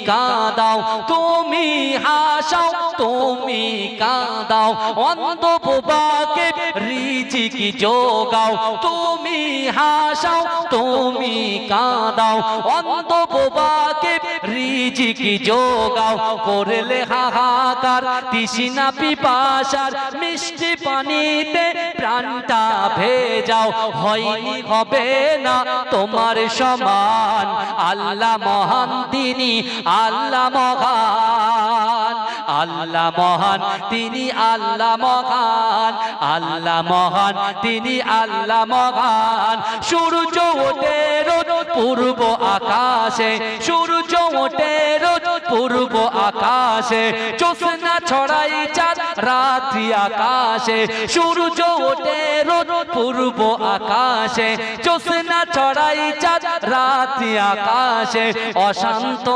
কাঁদাও, তুমি হাসাও, তুমি কাঁদাও, অন্ধ বোবাকে রিজিক যোগাও, তুমি হাসাও, তুমি কাঁদাও, অন্ধ বোবাকে রিজিক যোগাও। করলে হাহাকার তৃষ্ণা পিপাসার, মিষ্টি পানিতে প্রাণটা ভেজাও। হয়নি হবে না তোমার সমান, আল্লাহ মহান তিনি, আল্লাহ মহান, আল্লাহ মহান তিনি, আল্লাহ মহান, আল্লাহ মহান তিনি, আল্লাহ মহান। সূর্য ওঠে রোজ পূর্ব আকাশে, সূর্য ওঠে রোজ পূর্ব আকাশে, জ্যোৎস্না ছড়াই চাঁদ রাত্রি আকাশে। সূর্য ওঠে রোজ পূর্ব আকাশে, জ্যোৎস্না ছড়াই চাঁদ রাত্রি আকাশে। অশান্ত